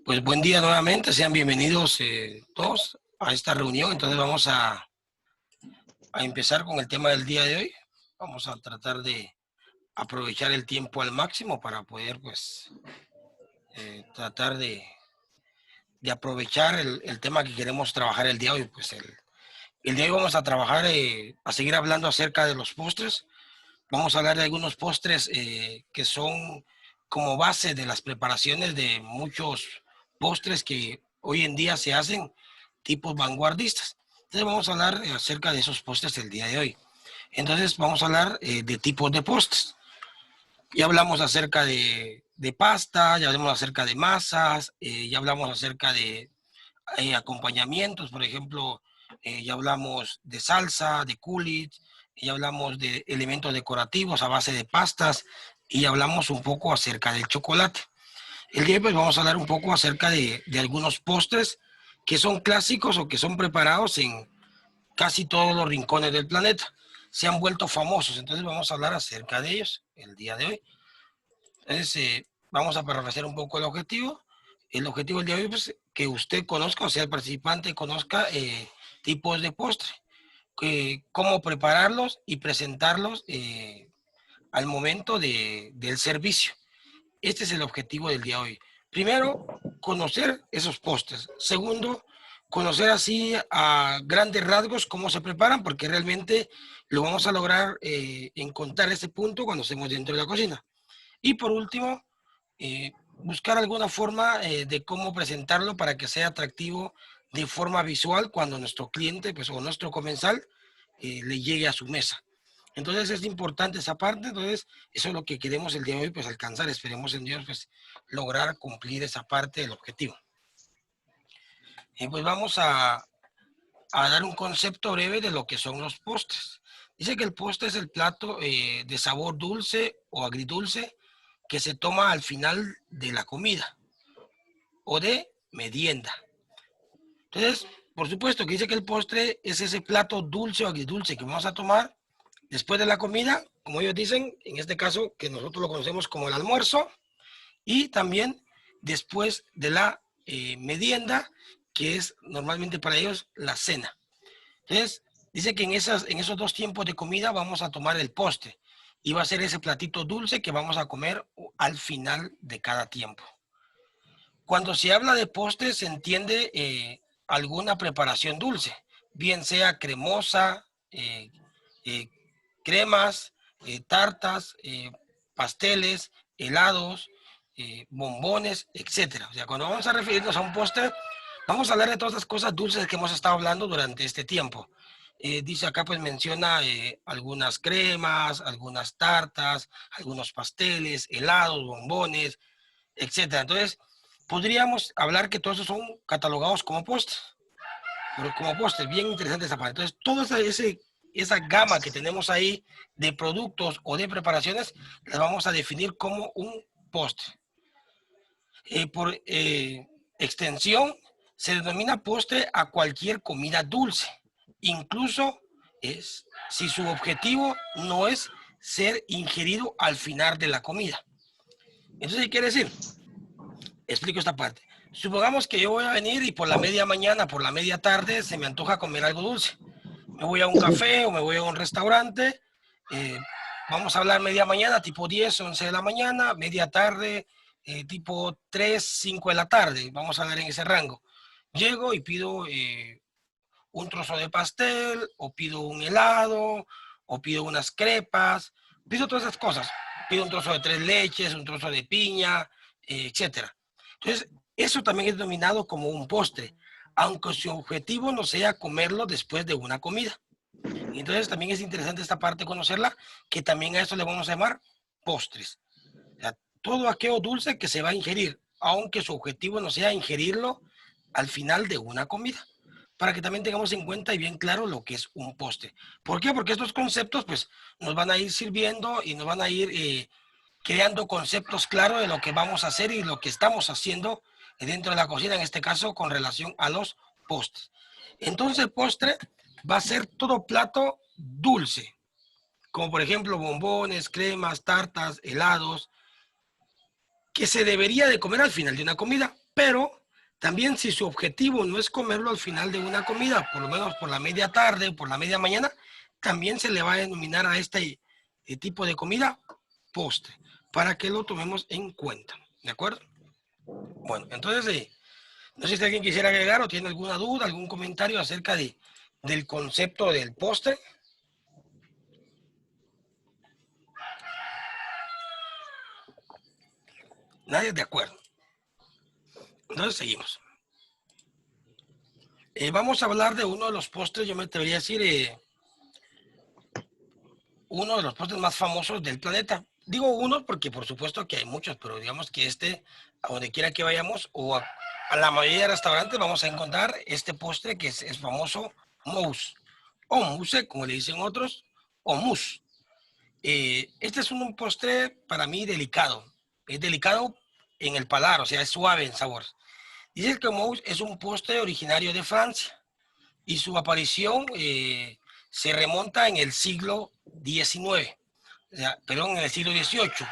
Pues buen día nuevamente, sean bienvenidos todos a esta reunión. Entonces vamos a empezar con el tema del día de hoy. Vamos a tratar de aprovechar el tiempo al máximo para poder pues tratar de aprovechar el tema que queremos trabajar el día de hoy. Pues el día de hoy vamos a trabajar, a seguir hablando acerca de los postres. Vamos a hablar de algunos postres que son como base de las preparaciones de muchos postres que hoy en día se hacen tipos vanguardistas. Entonces vamos a hablar acerca de esos postres el día de hoy. Entonces vamos a hablar de tipos de postres. Ya hablamos acerca de pasta, ya hablamos acerca de masas, ya hablamos acerca de acompañamientos, por ejemplo, ya hablamos de salsa, de coulis, ya hablamos de elementos decorativos a base de pastas y hablamos un poco acerca del chocolate. El día de hoy vamos a hablar un poco acerca de algunos postres que son clásicos o que son preparados en casi todos los rincones del planeta. Se han vuelto famosos, entonces vamos a hablar acerca de ellos el día de hoy. Entonces, vamos a parafrasear un poco el objetivo. El objetivo del día de hoy es que usted conozca, o sea, el participante conozca tipos de postre, cómo prepararlos y presentarlos al momento del servicio. Este es el objetivo del día de hoy. Primero, conocer esos postres. Segundo, conocer así a grandes rasgos cómo se preparan, porque realmente lo vamos a lograr encontrar ese punto cuando estemos dentro de la cocina. Y por último, buscar alguna forma de cómo presentarlo para que sea atractivo de forma visual cuando nuestro cliente pues, o nuestro comensal le llegue a su mesa. Entonces es importante esa parte, entonces eso es lo que queremos el día de hoy, pues alcanzar, esperemos en Dios, pues lograr cumplir esa parte del objetivo. Pues vamos a dar un concepto breve de lo que son los postres. Dice que el postre es el plato de sabor dulce o agridulce que se toma al final de la comida o de merienda. Entonces, por supuesto que dice que el postre es ese plato dulce o agridulce que vamos a tomar después de la comida, como ellos dicen, en este caso que nosotros lo conocemos como el almuerzo, y también después de la merienda, que es normalmente para ellos la cena. Entonces, dice que en esos dos tiempos de comida vamos a tomar el postre y va a ser ese platito dulce que vamos a comer al final de cada tiempo. Cuando se habla de postre se entiende alguna preparación dulce, bien sea cremosa, eh, cremas, tartas, pasteles, helados, bombones, etcétera. O sea, cuando vamos a referirnos a un postre, vamos a hablar de todas las cosas dulces que hemos estado hablando durante este tiempo. Dice acá, pues menciona algunas cremas, algunas tartas, algunos pasteles, helados, bombones, etcétera. Entonces, podríamos hablar que todos esos son catalogados como postres, pero como postres, bien interesante esa parte. Entonces, toda esa gama que tenemos ahí de productos o de preparaciones, las vamos a definir como un postre. Por extensión, se denomina postre a cualquier comida dulce, incluso si su objetivo no es ser ingerido al final de la comida. Entonces, ¿qué quiere decir? Explico esta parte. Supongamos que yo voy a venir y por la media mañana, por la media tarde, se me antoja comer algo dulce. Me voy a un café o me voy a un restaurante. eh, Vamos a hablar media mañana, tipo 10, 11 de la mañana, media tarde, tipo 3, 5 de la tarde. Vamos a hablar en ese rango. Llego y pido un trozo de pastel, o pido un helado, o pido unas crepas, pido todas esas cosas. Pido un trozo de tres leches, un trozo de piña, etcétera. Entonces, eso también es denominado como un postre, aunque su objetivo no sea comerlo después de una comida. Entonces, también es interesante esta parte conocerla, que también a esto le vamos a llamar postres. O sea, todo aquello dulce que se va a ingerir, aunque su objetivo no sea ingerirlo al final de una comida, para que también tengamos en cuenta y bien claro lo que es un postre. ¿Por qué? Porque estos conceptos pues nos van a ir sirviendo y nos van a ir creando conceptos claros de lo que vamos a hacer y lo que estamos haciendo dentro de la cocina, en este caso con relación a los postres. Entonces el postre va a ser todo plato dulce, como por ejemplo bombones, cremas, tartas, helados, que se debería de comer al final de una comida. Pero también si su objetivo no es comerlo al final de una comida, por lo menos por la media tarde, por la media mañana, también se le va a denominar a este tipo de comida postre, para que lo tomemos en cuenta, ¿de acuerdo? Bueno, entonces, no sé si alguien quisiera agregar o tiene alguna duda, algún comentario acerca del concepto del postre. Nadie de acuerdo. Entonces seguimos. Vamos a hablar de uno de los postres, yo me atrevería a decir, uno de los postres más famosos del planeta. Digo uno porque por supuesto que hay muchos, pero digamos que a donde quiera que vayamos o a la mayoría de restaurantes vamos a encontrar este postre que es famoso, mousse, o mousse, como le dicen otros, o mousse. Este es un postre para mí delicado. Es delicado en el paladar, o sea, es suave en sabor. Dice que mousse es un postre originario de Francia y su aparición se remonta en el siglo XIX, o sea, perdón, en el siglo XVIII.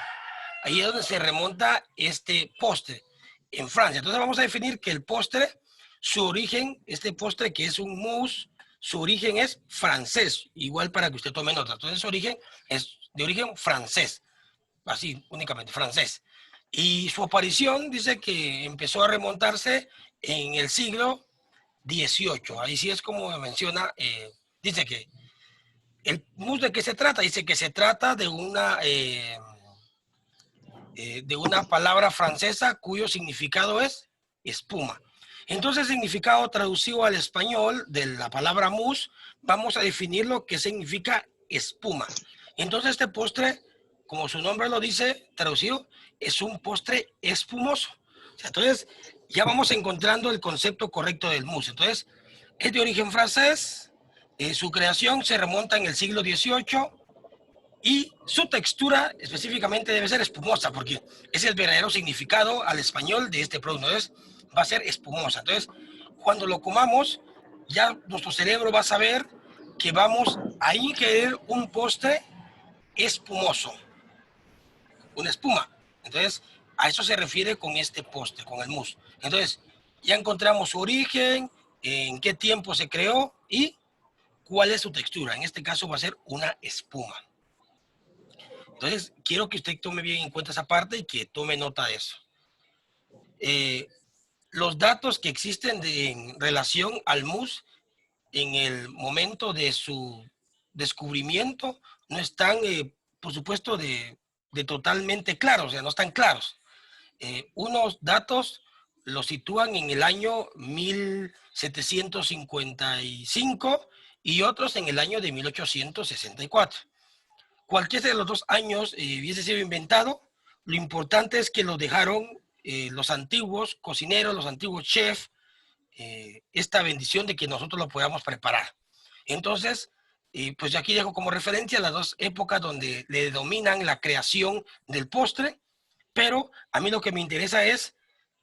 Ahí es donde se remonta este postre, en Francia. Entonces vamos a definir que el postre, su origen, este postre que es un mousse, su origen es francés, igual para que usted tome nota. Entonces su origen es de origen francés, así únicamente francés. Y su aparición dice que empezó a remontarse en el siglo 18. Ahí sí es como menciona, dice que el mousse de qué se trata. Dice que se trata de una palabra francesa cuyo significado es espuma. Entonces, el significado traducido al español de la palabra mousse, vamos a definir lo que significa espuma. Entonces, este postre, como su nombre lo dice, traducido, es un postre espumoso. O sea, entonces, ya vamos encontrando el concepto correcto del mousse. Entonces, es de origen francés, su creación se remonta en el siglo XVIII y su textura específicamente debe ser espumosa, porque es el verdadero significado al español de este producto. Entonces, va a ser espumosa. Entonces, cuando lo comamos, ya nuestro cerebro va a saber que vamos a ingerir un postre espumoso, una espuma. Entonces, a eso se refiere con este postre, con el mousse. Entonces, ya encontramos su origen, en qué tiempo se creó y cuál es su textura. En este caso va a ser una espuma. Entonces, quiero que usted tome bien en cuenta esa parte y que tome nota de eso. Los datos que existen en relación al MUS en el momento de su descubrimiento no están, por supuesto, de totalmente claros, o sea, no están claros. Unos datos los sitúan en el año 1755 y otros en el año de 1864. Cualquiera de los dos años hubiese sido inventado, lo importante es que lo dejaron los antiguos cocineros, los antiguos chefs, esta bendición de que nosotros lo podamos preparar. Entonces, pues aquí dejo como referencia las dos épocas donde le dominan la creación del postre, pero a mí lo que me interesa es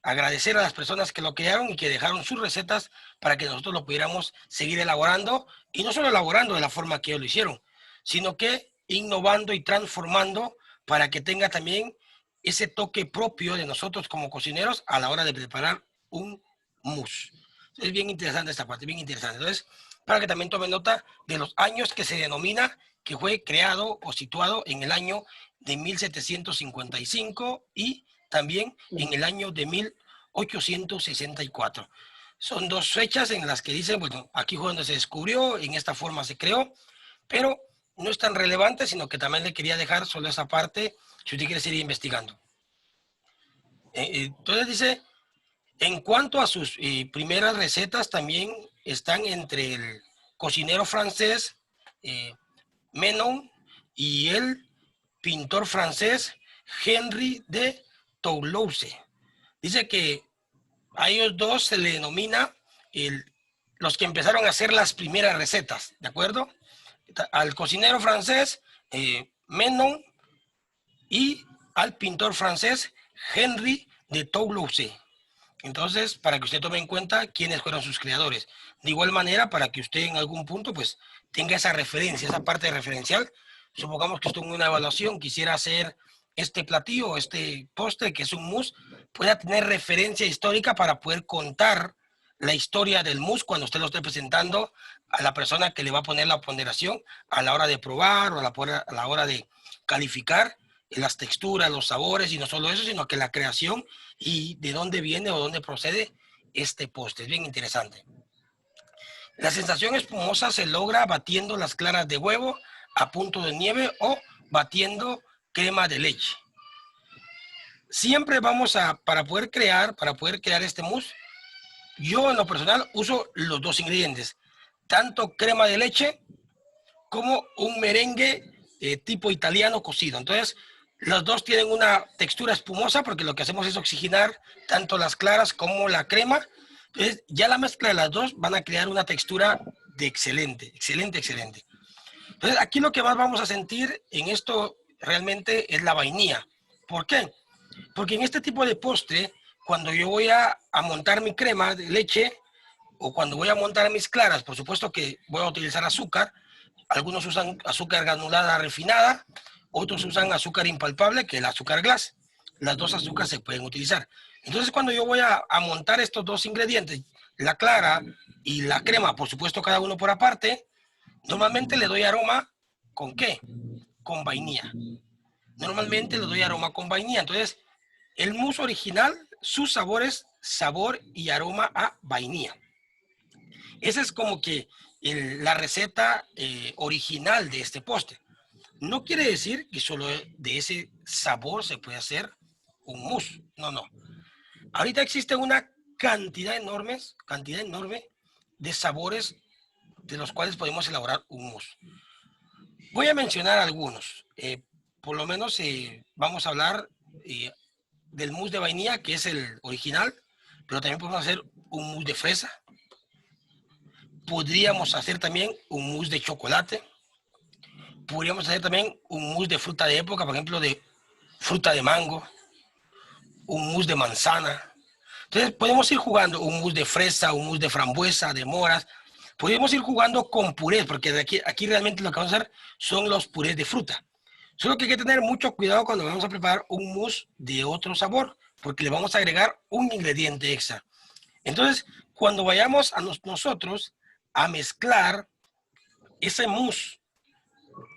agradecer a las personas que lo crearon y que dejaron sus recetas para que nosotros lo pudiéramos seguir elaborando, y no solo elaborando de la forma que ellos lo hicieron, sino que innovando y transformando para que tenga también ese toque propio de nosotros como cocineros a la hora de preparar un mousse. Es bien interesante esta parte, bien interesante. Entonces, para que también tome nota de los años que se denomina que fue creado o situado en el año de 1755 y también en el año de 1864. Son dos fechas en las que dicen, bueno, aquí fue donde se descubrió, en esta forma se creó, pero no es tan relevante, sino que también le quería dejar solo esa parte si usted quiere seguir investigando. Entonces dice, en cuanto a sus primeras recetas, también están entre el cocinero francés Menon y el pintor francés Henri de Toulouse. Dice que a ellos dos se le denomina los que empezaron a hacer las primeras recetas, ¿de acuerdo? Al cocinero francés Menon y al pintor francés Henri de Toulouse. Entonces, para que usted tome en cuenta quiénes fueron sus creadores. De igual manera, para que usted en algún punto pues tenga esa referencia, esa parte referencial. Supongamos que usted en una evaluación quisiera hacer este platillo, este postre que es un mousse, pueda tener referencia histórica para poder contar la historia del mousse cuando usted lo esté presentando a la persona que le va a poner la ponderación a la hora de probar o a la hora de calificar las texturas, los sabores, y no solo eso, sino que la creación y de dónde viene o dónde procede este postre. Es bien interesante. La sensación espumosa se logra batiendo las claras de huevo a punto de nieve o batiendo crema de leche. Siempre para poder crear este mousse, yo en lo personal uso los dos ingredientes, tanto crema de leche como un merengue tipo italiano cocido. Entonces, los dos tienen una textura espumosa porque lo que hacemos es oxigenar tanto las claras como la crema. Entonces, ya la mezcla de las dos van a crear una textura de excelente. Entonces, aquí lo que más vamos a sentir en esto realmente es la vainilla. ¿Por qué? Porque en este tipo de postre, cuando yo voy a montar mi crema de leche o cuando voy a montar mis claras, por supuesto que voy a utilizar azúcar. Algunos usan azúcar granulada refinada, otros usan azúcar impalpable, que es el azúcar glass. Las dos azúcares se pueden utilizar. Entonces, cuando yo voy a montar estos dos ingredientes, la clara y la crema, por supuesto, cada uno por aparte, normalmente le doy aroma ¿con qué? Con vainilla. Normalmente le doy aroma con vainilla. Entonces, el mousse original, su sabor es sabor y aroma a vainilla. Esa es como que la receta original de este postre. No quiere decir que solo de ese sabor se puede hacer un mousse. No, no. Ahorita existe una cantidad enorme de sabores de los cuales podemos elaborar un mousse. Voy a mencionar algunos. Por lo menos vamos a hablar del mousse de vainilla, que es el original, pero también podemos hacer un mousse de fresa. Podríamos hacer también un mousse de chocolate. Podríamos hacer también un mousse de fruta de época, por ejemplo, de fruta de mango, un mousse de manzana. Entonces, podemos ir jugando un mousse de fresa, un mousse de frambuesa, de moras. Podemos ir jugando con purés, porque aquí realmente lo que vamos a hacer son los purés de fruta. Solo que hay que tener mucho cuidado cuando vamos a preparar un mousse de otro sabor, porque le vamos a agregar un ingrediente extra. Entonces, cuando vayamos a nosotros a mezclar ese mousse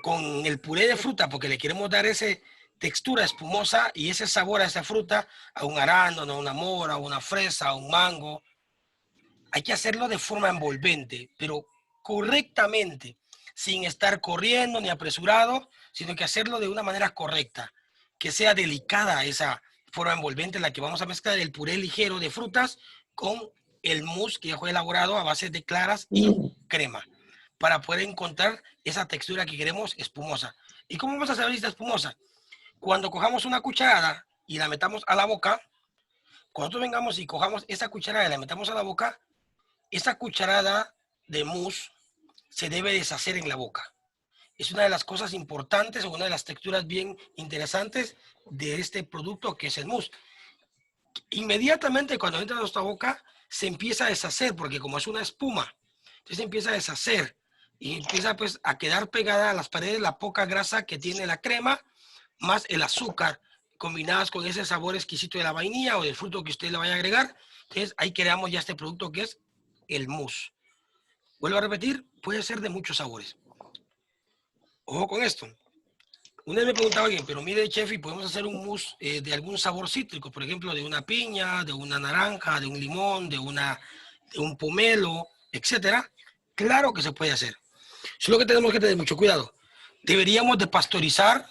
con el puré de fruta, porque le queremos dar esa textura espumosa y ese sabor a esa fruta, a un arándano, a una mora, a una fresa, a un mango, hay que hacerlo de forma envolvente, pero correctamente, sin estar corriendo ni apresurado, sino que hacerlo de una manera correcta, que sea delicada esa forma envolvente en la que vamos a mezclar el puré ligero de frutas con el mousse que ya fue elaborado a base de claras y crema, para poder encontrar esa textura que queremos espumosa. ¿Y cómo vamos a saber si está espumosa? Cuando cojamos una cucharada y la metamos a la boca, cuando nosotros vengamos y cojamos esa cucharada y la metamos a la boca, esa cucharada de mousse se debe deshacer en la boca. Es una de las cosas importantes o una de las texturas bien interesantes de este producto que es el mousse. Inmediatamente cuando entra a nuestra boca se empieza a deshacer porque como es una espuma, entonces se empieza a deshacer y empieza pues a quedar pegada a las paredes la poca grasa que tiene la crema más el azúcar combinadas con ese sabor exquisito de la vainilla o del fruto que usted le vaya a agregar. Entonces ahí creamos ya este producto que es el mousse. Vuelvo a repetir, puede ser de muchos sabores. Ojo con esto. Una vez me preguntaba alguien, pero mire, chef, ¿y podemos hacer un mousse de algún sabor cítrico? Por ejemplo, de una piña, de una naranja, de un limón, de un pomelo, etcétera. Claro que se puede hacer. Solo que tenemos que tener mucho cuidado. Deberíamos de pasteurizar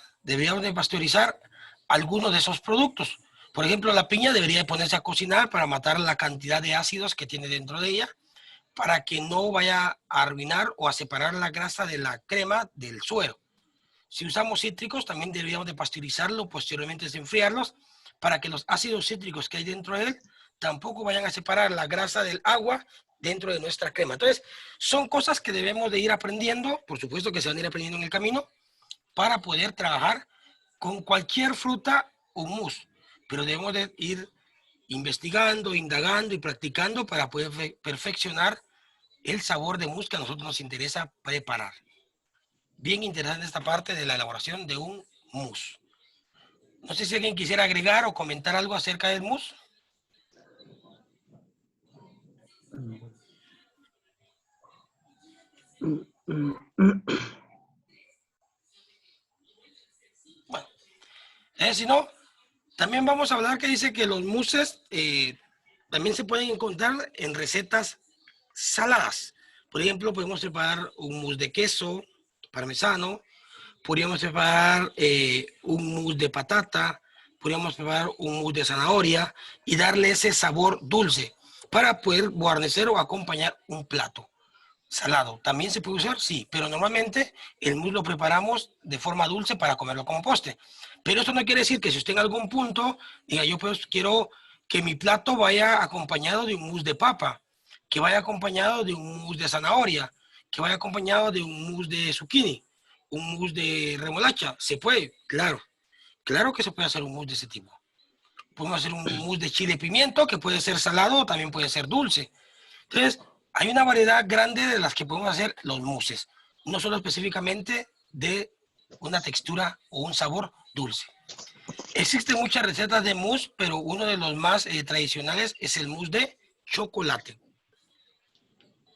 algunos de esos productos. Por ejemplo, la piña debería de ponerse a cocinar para matar la cantidad de ácidos que tiene dentro de ella, para que no vaya a arruinar o a separar la grasa de la crema del suero. Si usamos cítricos, también deberíamos de pasteurizarlo, posteriormente desenfriarlos, para que los ácidos cítricos que hay dentro de él tampoco vayan a separar la grasa del agua dentro de nuestra crema. Entonces, son cosas que debemos de ir aprendiendo, por supuesto que se van a ir aprendiendo en el camino, para poder trabajar con cualquier fruta o mousse, pero debemos de ir investigando, indagando y practicando para poder perfeccionar el sabor de mousse que a nosotros nos interesa preparar. Bien interesante esta parte de la elaboración de un mousse. No sé si alguien quisiera agregar o comentar algo acerca del mousse. Bueno, si no, también vamos a hablar que dice que los mousses también se pueden encontrar en recetas saladas. Por ejemplo, podemos preparar un mousse de queso parmesano, podríamos preparar un mousse de patata, podríamos preparar un mousse de zanahoria y darle ese sabor dulce para poder guarnecer o acompañar un plato salado. ¿También se puede usar? Sí, pero normalmente el mousse lo preparamos de forma dulce para comerlo como postre. Pero esto no quiere decir que si usted en algún punto diga, yo pues quiero que mi plato vaya acompañado de un mousse de papa, que vaya acompañado de un mousse de zanahoria, que vaya acompañado de un mousse de zucchini, un mousse de remolacha. ¿Se puede? Claro, claro que se puede hacer un mousse de ese tipo. Podemos hacer un mousse de chile y pimiento que puede ser salado o también puede ser dulce. Entonces, hay una variedad grande de las que podemos hacer los mousses, no solo específicamente de una textura o un sabor dulce. Existen muchas recetas de mousse, pero uno de los más tradicionales es el mousse de chocolate.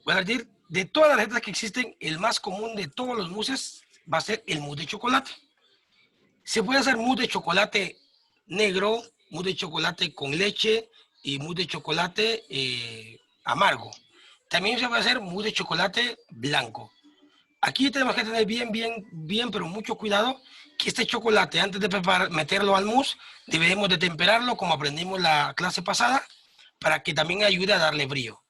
Voy a decir, de todas las recetas que existen, el más común de todos los mousses va a ser el mousse de chocolate. Se puede hacer mousse de chocolate negro, mousse de chocolate con leche y mousse de chocolate amargo. También se puede hacer mousse de chocolate blanco. Aquí tenemos que tener bien, pero mucho cuidado que este chocolate, antes de meterlo al mousse, debemos de temperarlo, como aprendimos la clase pasada, para que también ayude a darle brillo.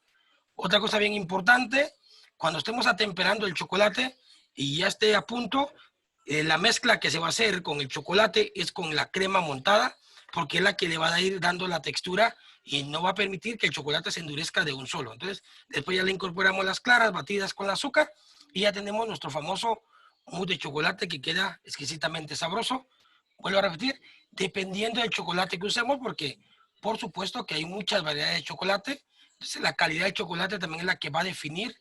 Otra cosa bien importante, cuando estemos atemperando el chocolate y ya esté a punto, la mezcla que se va a hacer con el chocolate es con la crema montada, porque es la que le va a ir dando la textura y no va a permitir que el chocolate se endurezca de un solo. Entonces, después ya le incorporamos las claras batidas con el azúcar y ya tenemos nuestro famoso mousse de chocolate que queda exquisitamente sabroso. Vuelvo a repetir, dependiendo del chocolate que usemos, porque por supuesto que hay muchas variedades de chocolate. Entonces, la calidad del chocolate también es la que va a definir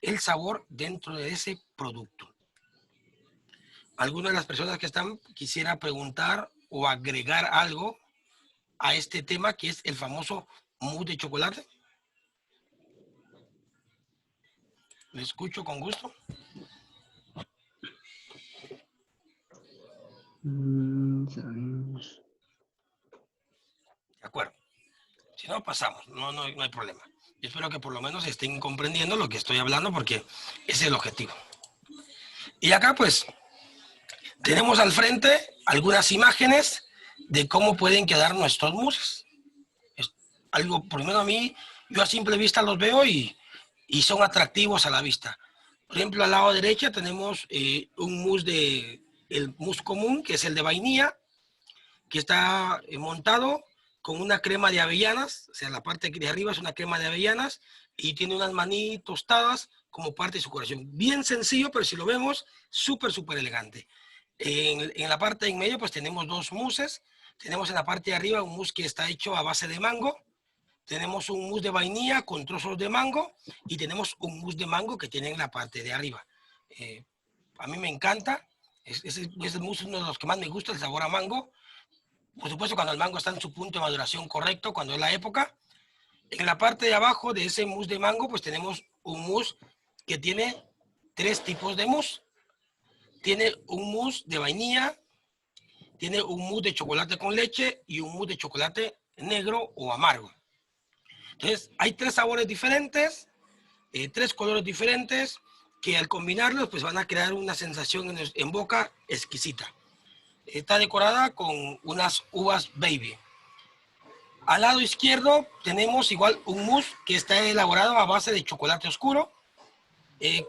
el sabor dentro de ese producto. ¿Alguna de las personas que están quisiera preguntar o agregar algo a este tema que es el famoso mousse de chocolate? Le escucho con gusto. De acuerdo. Si no, pasamos. No hay problema. Yo espero que por lo menos estén comprendiendo lo que estoy hablando porque ese es el objetivo. Y acá pues tenemos al frente algunas imágenes de cómo pueden quedar nuestros mousses. Es algo, por lo menos a mí, yo a simple vista los veo y son atractivos a la vista. Por ejemplo, al lado derecha tenemos un mousse el mousse común, que es el de vainilla, que está montado con una crema de avellanas, o sea, la parte de arriba es una crema de avellanas y tiene unas maní tostadas como parte de su curación. Bien sencillo, pero si lo vemos, súper elegante. En la parte de en medio, pues tenemos dos mousses. Tenemos en la parte de arriba un mousse que está hecho a base de mango. Tenemos un mousse de vainilla con trozos de mango y tenemos un mousse de mango que tiene en la parte de arriba. A mí me encanta. Ese mousse es uno de los que más me gusta, el sabor a mango. Por supuesto, cuando el mango está en su punto de maduración correcto, cuando es la época. En la parte de abajo de ese mousse de mango, pues tenemos un mousse que tiene tres tipos de mousse. Tiene un mousse de vainilla, tiene un mousse de chocolate con leche y un mousse de chocolate negro o amargo. Entonces, hay tres sabores diferentes, tres colores diferentes, que al combinarlos, pues van a crear una sensación en boca exquisita. Está decorada con unas uvas baby. Al lado izquierdo tenemos igual un mousse que está elaborado a base de chocolate oscuro,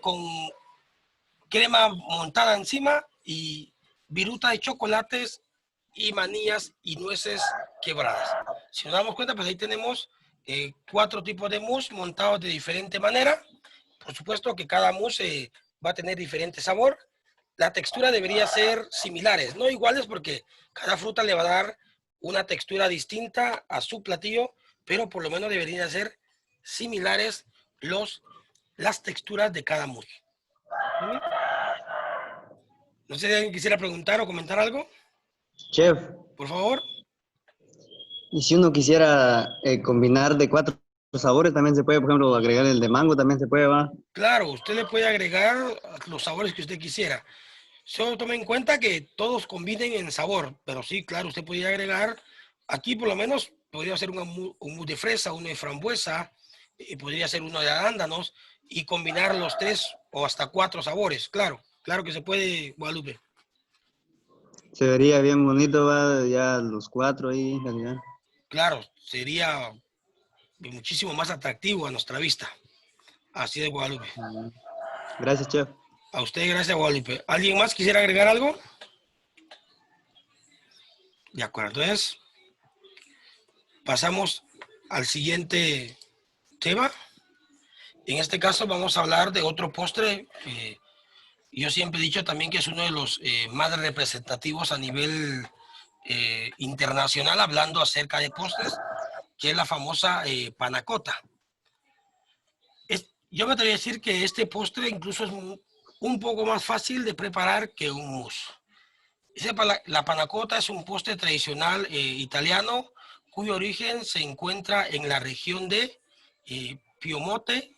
con crema montada encima y viruta de chocolates y manillas y nueces quebradas. Si nos damos cuenta, pues ahí tenemos cuatro tipos de mousse montados de diferente manera. Por supuesto que cada mousse va a tener diferente sabor. La textura debería ser similares, no iguales porque cada fruta le va a dar una textura distinta a su platillo, pero por lo menos deberían ser similares las texturas de cada mousse. No sé si alguien quisiera preguntar o comentar algo. Chef, Por favor. y si uno quisiera combinar de 4 sabores, también se puede, por ejemplo, agregar el de mango, también se puede, ¿va? Claro, usted le puede agregar los sabores que usted quisiera. Solo tome en cuenta que todos combinen en sabor, pero sí, claro, usted podría agregar, aquí por lo menos podría ser un mousse de fresa, uno de frambuesa, podría ser uno de arándanos y combinar los 3 o hasta 4 sabores. Claro, claro que se puede, Guadalupe. Se vería bien bonito, va, ya los 4 ahí, en realidad. Claro, sería muchísimo más atractivo a nuestra vista. Así de Guadalupe. Ah, gracias, chef. A usted, gracias, Guadalupe. ¿Alguien más quisiera agregar algo? De acuerdo, entonces pasamos al siguiente tema. En este caso vamos a hablar de otro postre. Yo siempre he dicho también que es uno de los más representativos a nivel internacional, hablando acerca de postres, que es la famosa panacota. Yo me atrevo a decir que este postre incluso es un poco más fácil de preparar que un mousse. La panacota es un postre tradicional italiano cuyo origen se encuentra en la región de Piemonte,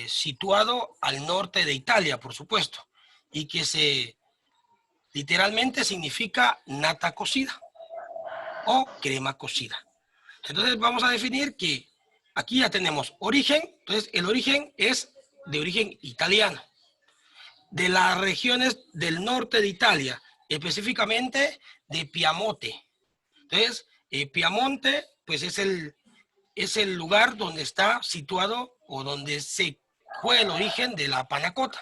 situado al norte de Italia, por supuesto, y que literalmente significa nata cocida o crema cocida. Entonces vamos a definir que aquí ya tenemos origen, entonces el origen es de origen italiano, de las regiones del norte de Italia, específicamente de Piamonte. Entonces, Piamonte, pues es el lugar donde está situado o donde se fue el origen de la panacota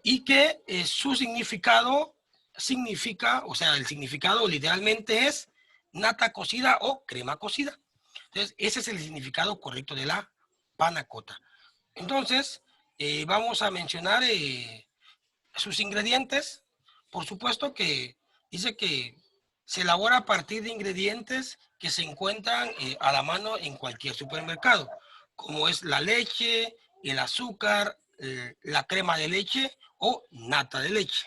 y que su significado significa, o sea, el significado literalmente es nata cocida o crema cocida. Entonces, ese es el significado correcto de la panacota. Entonces, vamos a mencionar sus ingredientes. Por supuesto que dice que se elabora a partir de ingredientes que se encuentran a la mano en cualquier supermercado, como es la leche, el azúcar, la crema de leche o nata de leche.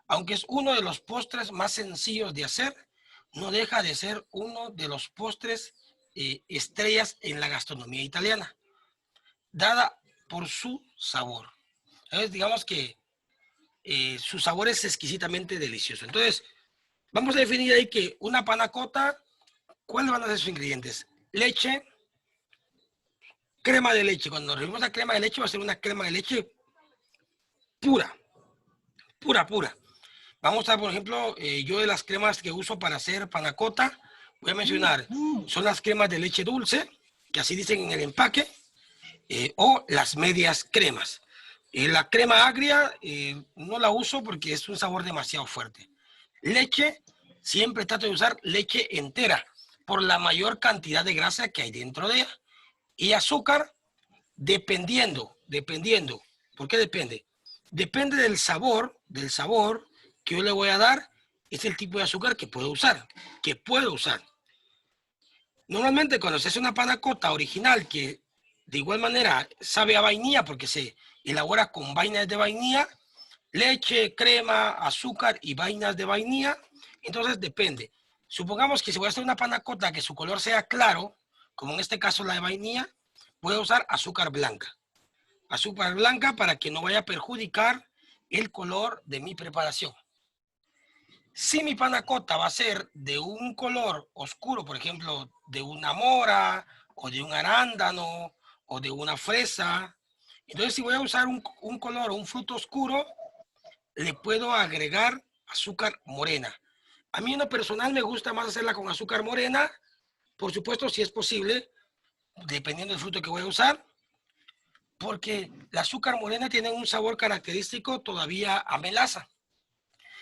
Aunque es uno de los postres más sencillos de hacer, no deja de ser uno de los postres estrellas en la gastronomía italiana, dada por su sabor. Entonces, digamos que su sabor es exquisitamente delicioso. Entonces, vamos a definir ahí que una panacota, ¿cuáles van a ser sus ingredientes? Leche, crema de leche. Cuando nos referimos a crema de leche, va a ser una crema de leche pura, pura, pura. Vamos a, por ejemplo, yo de las cremas que uso para hacer panacota, voy a mencionar, son las cremas de leche dulce, que así dicen en el empaque, o las medias cremas. La crema agria no la uso porque es un sabor demasiado fuerte. Leche, siempre trato de usar leche entera por la mayor cantidad de grasa que hay dentro de ella. Y azúcar, dependiendo. ¿Por qué depende? Depende del sabor que yo le voy a dar, es el tipo de azúcar que puedo usar. Normalmente cuando se hace una panacota original que de igual manera sabe a vainilla porque se elabora con vainas de vainilla, leche, crema, azúcar y vainas de vainilla, entonces depende. Supongamos que si voy a hacer una panacota que su color sea claro, como en este caso la de vainilla, voy a usar azúcar blanca. Azúcar blanca para que no vaya a perjudicar el color de mi preparación. Si mi panacota va a ser de un color oscuro, por ejemplo, de una mora o de un arándano o de una fresa, entonces si voy a usar un color o un fruto oscuro, le puedo agregar azúcar morena. A mí en lo personal me gusta más hacerla con azúcar morena, por supuesto si es posible, dependiendo del fruto que voy a usar, porque el azúcar morena tiene un sabor característico todavía a melaza.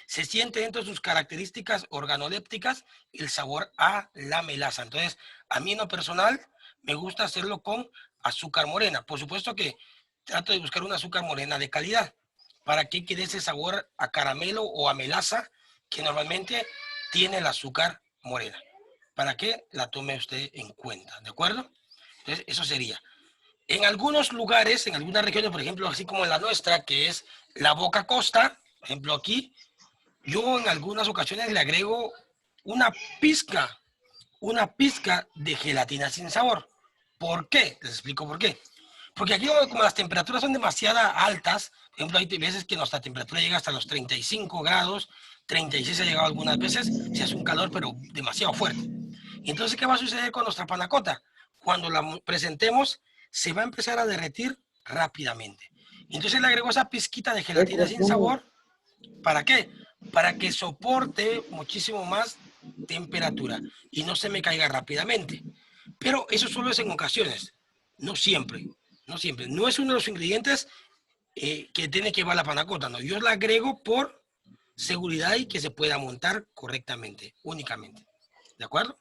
Se siente dentro de sus características organolépticas el sabor a la melaza. Entonces, a mí en lo personal me gusta hacerlo con azúcar morena. Por supuesto que trato de buscar un azúcar morena de calidad para que quede ese sabor a caramelo o a melaza que normalmente tiene el azúcar morena. Para que la tome usted en cuenta, ¿de acuerdo? Entonces, eso sería. En algunos lugares, en algunas regiones, por ejemplo, así como en la nuestra, que es la Boca Costa, por ejemplo aquí, yo en algunas ocasiones le agrego una pizca, una pizca de gelatina sin sabor. ¿Por qué? Les explico por qué. Porque aquí como las temperaturas son demasiado altas, por ejemplo, hay veces que nuestra temperatura llega hasta los 35 grados, 36 ha llegado algunas veces, si hace un calor pero demasiado fuerte. Y entonces, ¿qué va a suceder con nuestra panacota? Cuando la presentemos, se va a empezar a derretir rápidamente. Y entonces le agrego esa pizquita de gelatina sin sabor. ¿Para qué? Para que soporte muchísimo más temperatura y no se me caiga rápidamente. Pero eso solo es en ocasiones, no siempre. No siempre. No es uno de los ingredientes que tiene que llevar la panacota, no. Yo la agrego por seguridad y que se pueda montar correctamente, únicamente. ¿De acuerdo?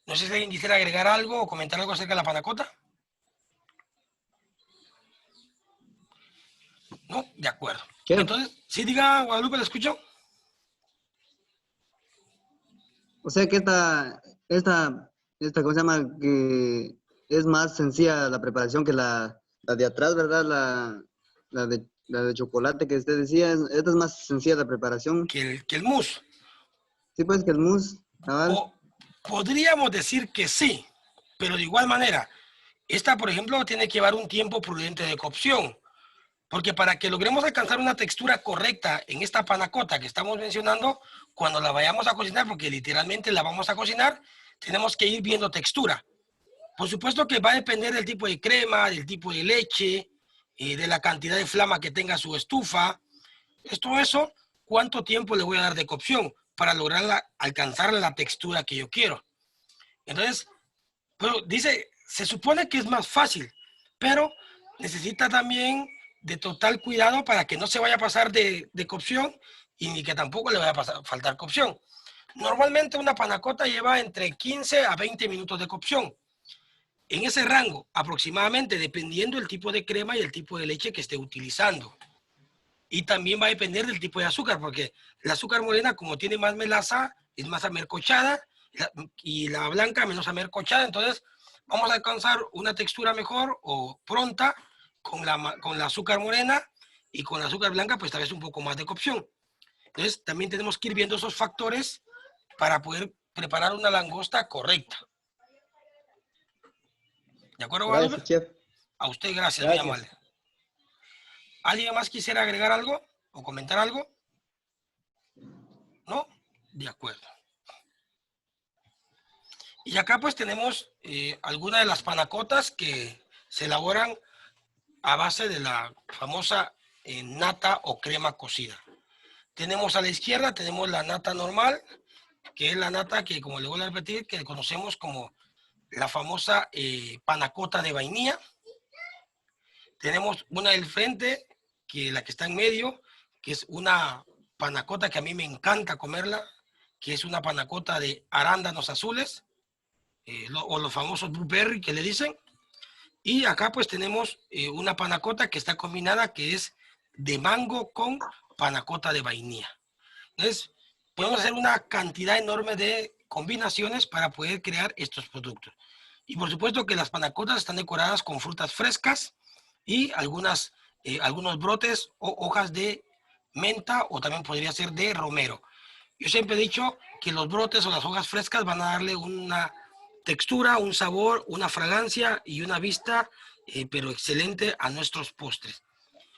No sé si alguien quisiera agregar algo o comentar algo acerca de la panacota. No, de acuerdo. Chef, Entonces, sí, diga, Guadalupe, ¿la escucho? o sea que esta, ¿cómo se llama? Que es más sencilla la preparación que la de atrás, ¿verdad? La de chocolate que usted decía, esta es más sencilla la preparación. Que el mousse. Sí, pues que el mousse, cabal. Podríamos decir que sí, pero de igual manera, esta, por ejemplo, tiene que llevar un tiempo prudente de cocción, porque para que logremos alcanzar una textura correcta en esta panacota que estamos mencionando, cuando la vayamos a cocinar, porque literalmente la vamos a cocinar, tenemos que ir viendo textura. Por supuesto que va a depender del tipo de crema, del tipo de leche, de la cantidad de flama que tenga su estufa. Todo eso, ¿cuánto tiempo le voy a dar de cocción para lograr alcanzar la textura que yo quiero? Entonces, pero dice, se supone que es más fácil, pero necesita también de total cuidado para que no se vaya a pasar de cocción y ni que tampoco le vaya a faltar cocción. Normalmente una panacota lleva entre 15 a 20 minutos de cocción. En ese rango, aproximadamente, dependiendo del tipo de crema y el tipo de leche que esté utilizando. Y también va a depender del tipo de azúcar, porque el azúcar morena, como tiene más melaza, es más amercochada, y la blanca menos amercochada. Entonces, vamos a alcanzar una textura mejor o pronta con la azúcar morena, y con la azúcar blanca, pues tal vez un poco más de cocción. Entonces, también tenemos que ir viendo esos factores para poder preparar una langosta correcta. ¿De acuerdo, Guadalupe? Gracias, chef. A usted, gracias, muy Gracias. amable. ¿Alguien más quisiera agregar algo o comentar algo? ¿No? De acuerdo. Y acá pues tenemos algunas de las panacotas que se elaboran a base de la famosa nata o crema cocida. Tenemos a la izquierda, tenemos la nata normal, que es la nata que, como le voy a repetir, que conocemos como la famosa panacota de vainilla. Tenemos una del frente, que la que está en medio, que es una panacota que a mí me encanta comerla, que es una panacota de arándanos azules, o los famosos blueberry que le dicen. Y acá pues tenemos una panacota que está combinada, que es de mango con panacota de vainilla. Entonces, podemos hacer una cantidad enorme de combinaciones para poder crear estos productos. Y por supuesto que las panacotas están decoradas con frutas frescas y algunos brotes o hojas de menta, o también podría ser de romero. Yo siempre he dicho que los brotes o las hojas frescas van a darle una textura, un sabor, una fragancia y una vista, pero excelente a nuestros postres.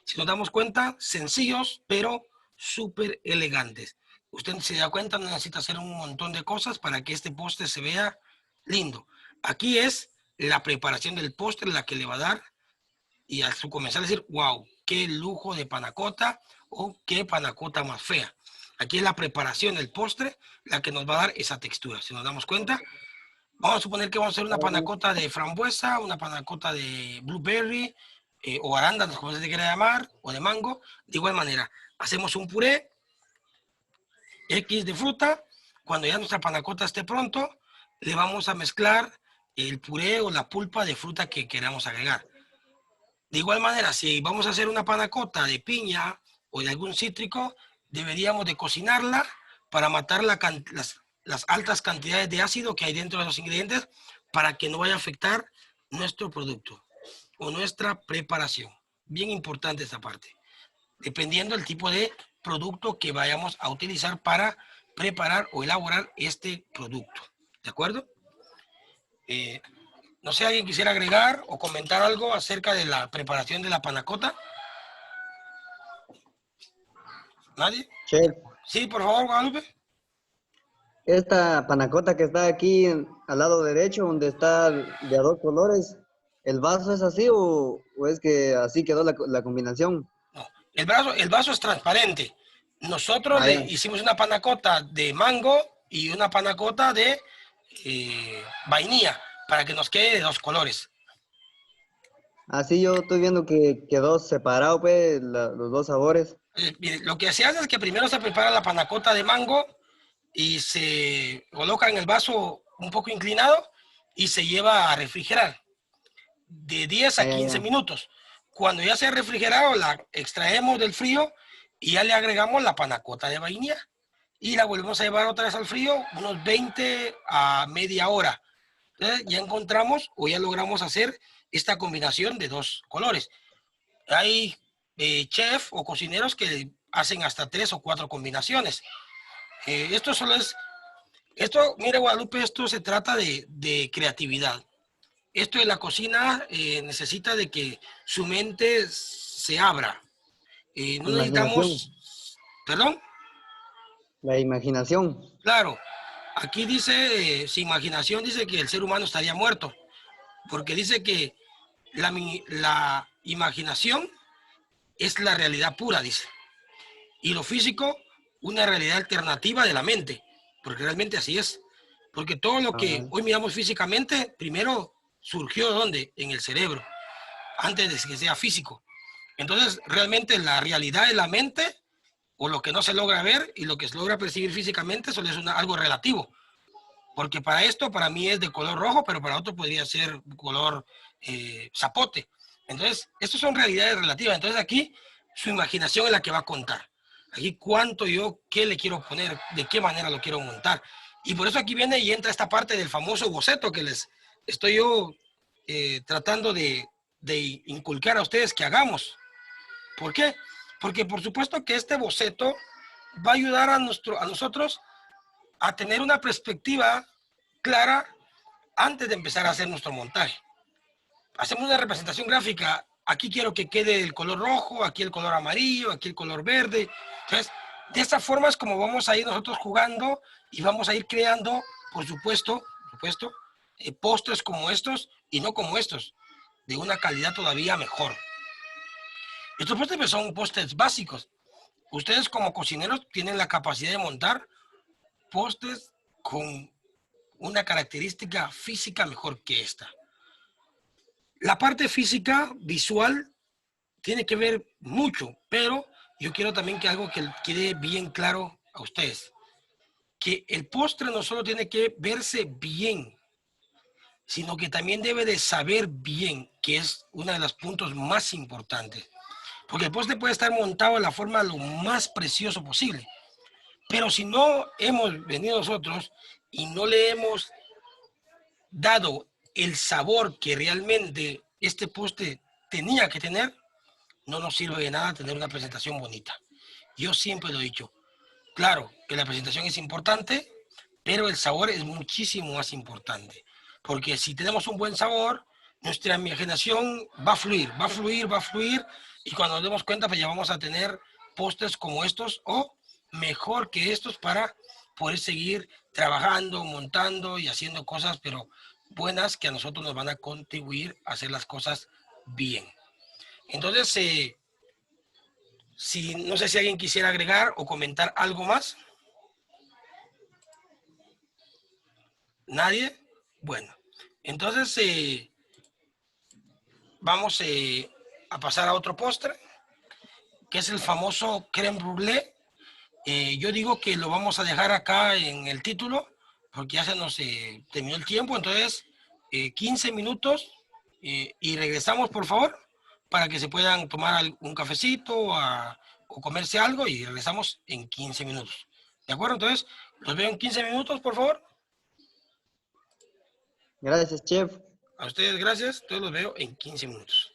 Si nos damos cuenta, sencillos, pero súper elegantes. Usted se da cuenta, no necesita hacer un montón de cosas para que este postre se vea lindo. Aquí es la preparación del postre la que le va a dar, y al comenzar a decir, wow, qué lujo de panacota, o qué panacota más fea. Aquí es la preparación del postre la que nos va a dar esa textura. Si nos damos cuenta, vamos a suponer que vamos a hacer una panacota de frambuesa, una panacota de blueberry, o arándanos, como se quiera llamar, o de mango. De igual manera, hacemos un puré X de fruta. Cuando ya nuestra panacota esté pronto, le vamos a mezclar el puré o la pulpa de fruta que queramos agregar. De igual manera, si vamos a hacer una panacota de piña o de algún cítrico, deberíamos de cocinarla para matar las altas cantidades de ácido que hay dentro de los ingredientes, para que no vaya a afectar nuestro producto o nuestra preparación. Bien importante esta parte. Dependiendo del tipo de producto que vayamos a utilizar para preparar o elaborar este producto. ¿De acuerdo? No sé, ¿alguien quisiera agregar o comentar algo acerca de la preparación de la panacota? ¿Nadie? Chef, Sí, por favor, Guadalupe. esta panacota que está aquí al lado derecho, donde está de a dos colores, ¿el vaso es así o es que así quedó la combinación? No, el vaso es transparente. Nosotros Ah, le ya. hicimos una panacota de mango y una panacota de vainilla para que nos quede de dos colores. Así yo estoy viendo que quedó separado, pues, los dos sabores. Mire, lo que se hace es que primero se prepara la panacota de mango y se coloca en el vaso un poco inclinado y se lleva a refrigerar de 10 Ah, a ya, 15 ya. minutos. Cuando ya se ha refrigerado, la extraemos del frío y ya le agregamos la panacota de vainilla y la volvemos a llevar otra vez al frío, unos 20 a media hora. Entonces ya encontramos o ya logramos hacer esta combinación de dos colores. Hay chef o cocineros que hacen hasta 3 o 4 combinaciones. Esto solo es, esto, mire Guadalupe, esto se trata de creatividad. Esto de la cocina necesita de que su mente se abra. No Imaginación, necesitamos, perdón, la imaginación. claro, aquí dice, sin imaginación dice que el ser humano estaría muerto, porque dice que la imaginación es la realidad pura, dice, y lo físico una realidad alternativa de la mente, porque realmente así es, porque todo lo que Ah, hoy miramos físicamente, primero surgió ¿dónde? En el cerebro, antes de que sea físico. Entonces, realmente la realidad de la mente, o lo que no se logra ver y lo que se logra percibir físicamente, solo es algo relativo. Porque para esto, para mí es de color rojo, pero para otro podría ser color zapote. Entonces, estas son realidades relativas. Entonces, aquí su imaginación es la que va a contar. Aquí cuánto yo, qué le quiero poner, de qué manera lo quiero montar. Y por eso aquí viene y entra esta parte del famoso boceto que les estoy yo tratando de inculcar a ustedes que hagamos. ¿Por qué? Porque por supuesto que este boceto va a ayudar a nosotros a tener una perspectiva clara antes de empezar a hacer nuestro montaje. Hacemos una representación gráfica. Aquí quiero que quede el color rojo, aquí el color amarillo, aquí el color verde. Entonces, de esta forma es como vamos a ir nosotros jugando y vamos a ir creando, por supuesto, postres como estos y no como estos, de una calidad todavía mejor. Estos postres son postres básicos. Ustedes como cocineros tienen la capacidad de montar postres con una característica física mejor que esta. La parte física, visual, tiene que ver mucho, pero yo quiero también que algo que quede bien claro a ustedes, que el postre no solo tiene que verse bien, sino que también debe de saber bien, que es uno de los puntos más importantes. Porque el postre puede estar montado de la forma lo más precioso posible, pero si no hemos venido nosotros y no le hemos dado el sabor que realmente este postre tenía que tener, no nos sirve de nada tener una presentación bonita. Yo siempre lo he dicho. Claro que la presentación es importante, pero el sabor es muchísimo más importante. Porque si tenemos un buen sabor, nuestra imaginación va a fluir, va a fluir, va a fluir. Y cuando nos demos cuenta, pues ya vamos a tener postres como estos o mejor que estos para poder seguir trabajando, montando y haciendo cosas, pero buenas que a nosotros nos van a contribuir a hacer las cosas bien. Entonces, si, no sé si alguien quisiera agregar o comentar algo más. ¿Nadie? Bueno, entonces vamos a pasar a otro postre, que es el famoso crème brûlée. Yo digo que lo vamos a dejar acá en el título, porque ya se nos terminó el tiempo, entonces 15 minutos y regresamos, por favor, para que se puedan tomar un cafecito o comerse algo y regresamos en 15 minutos. ¿De acuerdo? Entonces, los veo en 15 minutos, por favor. gracias, chef. A ustedes, gracias. Todos los veo en 15 minutos.